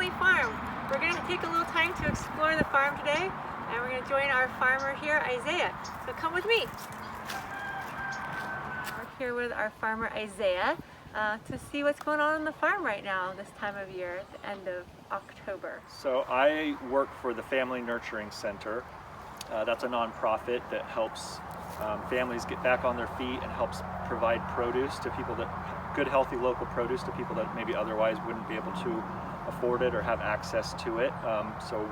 Hanley Farm. We're going to take a little time to explore the farm today, and we're going to join our farmer here, Isaiah. So come with me. We're here with our farmer, Isaiah, to see what's going on the farm right now this time of year, at the end of October. So I work for the Family Nurturing Center. That's a nonprofit that helps families get back on their feet and helps provide produce to people good healthy local produce to people that maybe otherwise wouldn't be able to afford it or have access to it. So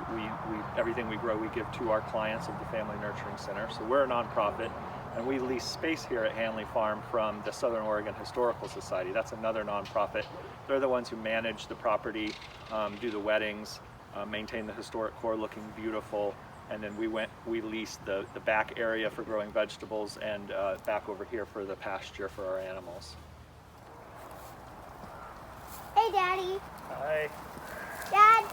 everything we grow we give to our clients of the Family Nurturing Center. So we're a nonprofit and we lease space here at Hanley Farm from the Southern Oregon Historical Society. That's another nonprofit. They're the ones who manage the property, do the weddings, maintain the historic core looking beautiful. And then we leased the back area for growing vegetables and back over here for the pasture for our animals. Hey, Daddy. Hi. Dad,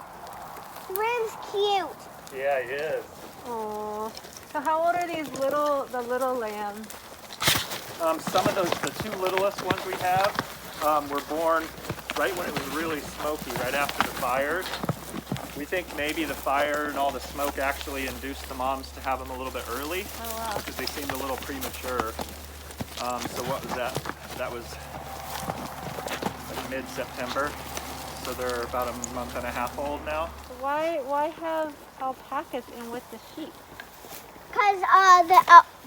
Rim's cute. Yeah, he is. Aww. So how old are the little lambs? Some of the two littlest ones we have were born right when it was really smoky, right after the fires. We think maybe the fire and all the smoke actually induced the moms to have them a little bit early. Oh, wow. Because they seemed a little premature. So what was that? That was like mid-September. So they're about a month and a half old now. Why have alpacas in with the sheep? Because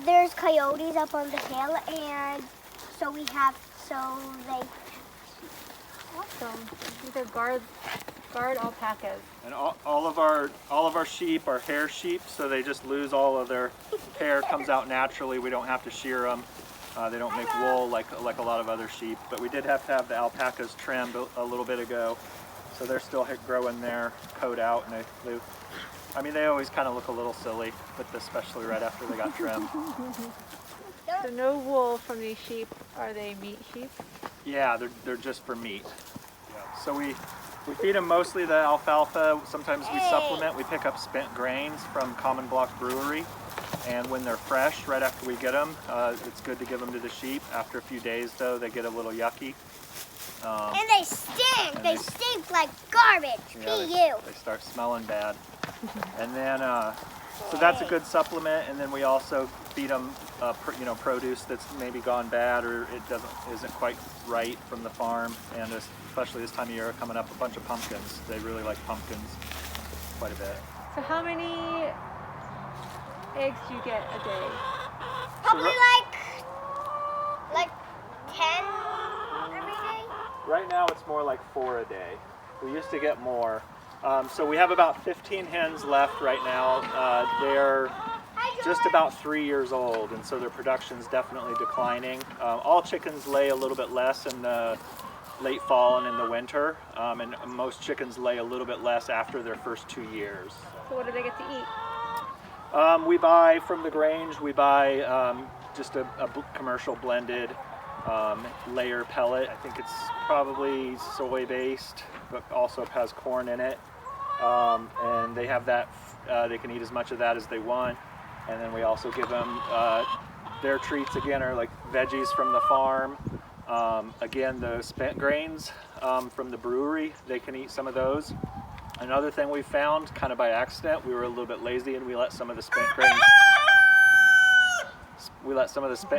there's coyotes up on the hill, and so they... Awesome. These are guard alpacas. And all of our sheep are hair sheep, so they just lose all of their hair, comes out naturally. We don't have to shear them. They don't make wool like a lot of other sheep, but we did have to have the alpacas trimmed a little bit ago, so they're still growing their coat out, and they always kind of look a little silly, but especially right after they got trimmed. So no wool from these sheep. Are they meat sheep? Yeah, they're just for meat. Yeah. So we feed them mostly the alfalfa. Sometimes we supplement. We pick up spent grains from Common Block Brewery. And when they're fresh, right after we get them, it's good to give them to the sheep. After a few days, though, they get a little yucky. And they stink. They stink like garbage. Yeah, they start smelling bad. And then, so that's a good supplement. And then we also feed them, produce that's maybe gone bad or isn't quite right from the farm. And especially this time of year, coming up, a bunch of pumpkins. They really like pumpkins quite a bit. So how many eggs do you get a day? Probably like 10 every day. Right now it's more like 4 a day. We used to get more. So we have about 15 hens left right now. They're just about 3 years old, and so their production's definitely declining. All chickens lay a little bit less in the late fall and in the winter, and most chickens lay a little bit less after their first 2 years. So what do they get to eat? We buy from the Grange, we buy just a commercial blended layer pellet. I think it's probably soy based, but also has corn in it. And they have that, they can eat as much of that as they want. And then we also give them, their treats again are like veggies from the farm. Again, the spent grains from the brewery, they can eat some of those. Another thing we found, kind of by accident, we were a little bit lazy and we let some of the spent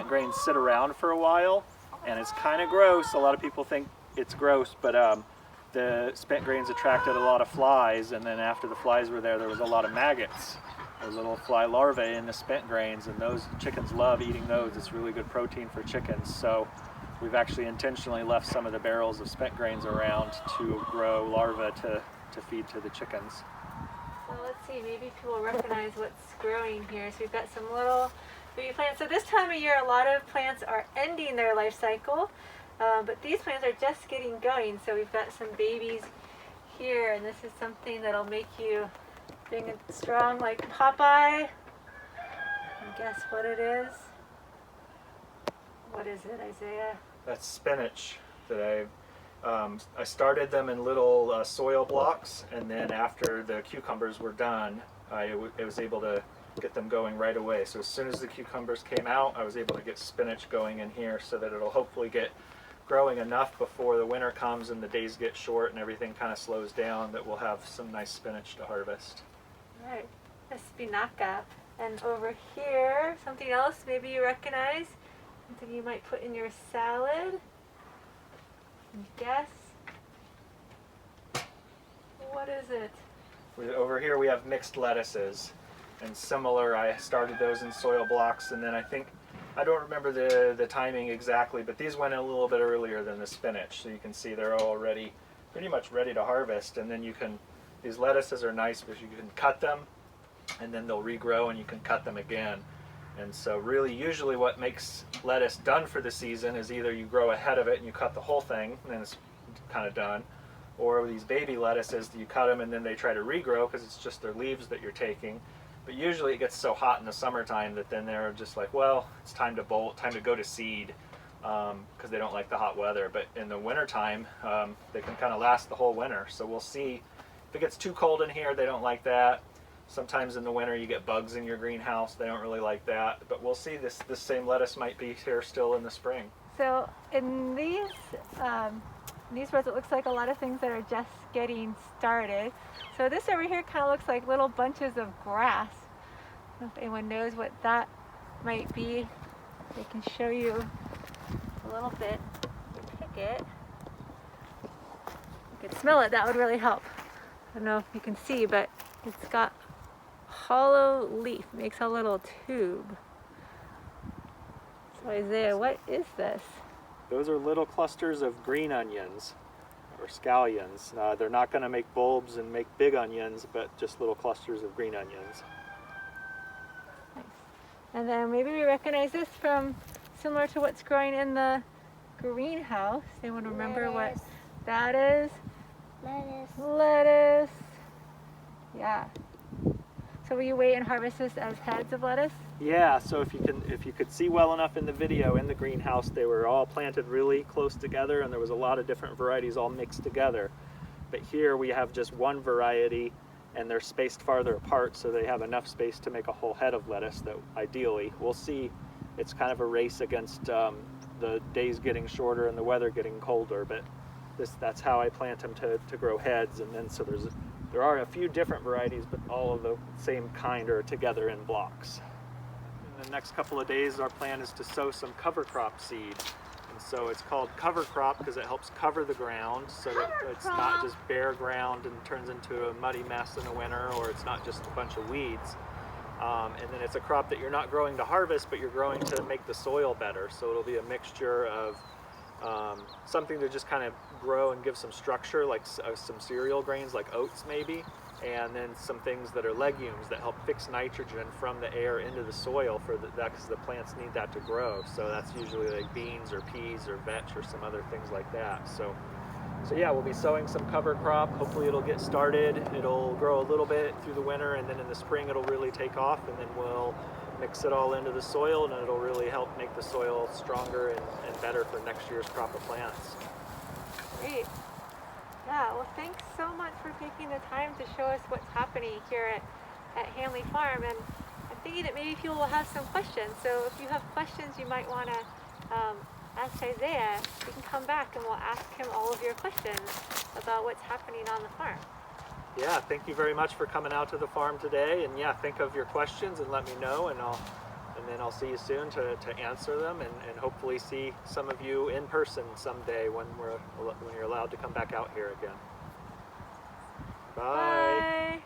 grains sit around for a while, and it's kind of gross. A lot of people think it's gross, but the spent grains attracted a lot of flies, and then after the flies were there was a lot of maggots, or little fly larvae in the spent grains, and those chickens love eating those. It's really good protein for chickens. So we've actually intentionally left some of the barrels of spent grains around to grow larvae to feed to the chickens. So let's see, maybe people recognize what's growing here. So we've got some little baby plants. So this time of year, a lot of plants are ending their life cycle, but these plants are just getting going. So we've got some babies here, and this is something that'll make you big and strong like Popeye. And guess what it is? What is it, Isaiah? That's spinach that I started them in little soil blocks, and then after the cucumbers were done, I was able to get them going right away. So as soon as the cucumbers came out, I was able to get spinach going in here so that it'll hopefully get growing enough before the winter comes and the days get short and everything kind of slows down that we'll have some nice spinach to harvest. All right, espinaca. And over here, something else maybe you recognize, something you might put in your salad. Guess. What is it? Over here we have mixed lettuces, and similar, I started those in soil blocks, and then I don't remember the timing exactly, but these went in a little bit earlier than the spinach, so you can see they're already pretty much ready to harvest. And then these lettuces are nice because you can cut them, and then they'll regrow and you can cut them again. And so really usually what makes lettuce done for the season is either you grow ahead of it and you cut the whole thing and then it's kind of done, or these baby lettuces, you cut them and then they try to regrow because it's just their leaves that you're taking. But usually it gets so hot in the summertime that then they're just like, well, it's time to bolt, time to go to seed, because they don't like the hot weather. But in the wintertime, they can kind of last the whole winter. So we'll see. If it gets too cold in here, they don't like that. Sometimes in the winter you get bugs in your greenhouse. They don't really like that. But we'll see. This same lettuce might be here still in the spring. So in these rows, it looks like a lot of things that are just getting started. So this over here kind of looks like little bunches of grass. I don't know if anyone knows what that might be. I can show you a little bit. Pick it. You could smell it. That would really help. I don't know if you can see, but it's got hollow leaf. Makes a little tube. So Isaiah, what is this? Those are little clusters of green onions, or scallions. They're not going to make bulbs and make big onions, but just little clusters of green onions. Nice. And then maybe we recognize this from similar to what's growing in the greenhouse. Anyone remember what that is? Lettuce. Lettuce. Yeah. So will you wait and harvest this as heads of lettuce? Yeah, so if you could see well enough in the video, in the greenhouse they were all planted really close together and there was a lot of different varieties all mixed together. But here we have just one variety and they're spaced farther apart so they have enough space to make a whole head of lettuce that ideally, we'll see, it's kind of a race against the days getting shorter and the weather getting colder, but that's how I plant them to grow heads. And then so there are a few different varieties, but all of the same kind are together in blocks. In the next couple of days, our plan is to sow some cover crop seed. And so it's called cover crop because it helps cover the ground so that it's not just bare ground and turns into a muddy mess in the winter, or it's not just a bunch of weeds. And then it's a crop that you're not growing to harvest, but you're growing to make the soil better. So it'll be a mixture of something to just kind of grow and give some structure, like some cereal grains like oats maybe, and then some things that are legumes that help fix nitrogen from the air into the soil for that, because the plants need that to grow. So that's usually like beans or peas or vetch or some other things like that. So yeah, we'll be sowing some cover crop. Hopefully it'll get started. It'll grow a little bit through the winter, and then in the spring it'll really take off, and then we'll mix it all into the soil, and it'll really help make the soil stronger and better for next year's crop of plants. Great. Yeah, well thanks so much for taking the time to show us what's happening here at Hanley Farm. And I'm thinking that maybe people will have some questions. So if you have questions you might want to ask Isaiah, you can come back and we'll ask him all of your questions about what's happening on the farm. Yeah, thank you very much for coming out to the farm today. And yeah, think of your questions and let me know, and then I'll see you soon to answer them, and hopefully see some of you in person someday when you're allowed to come back out here again. Bye. Bye.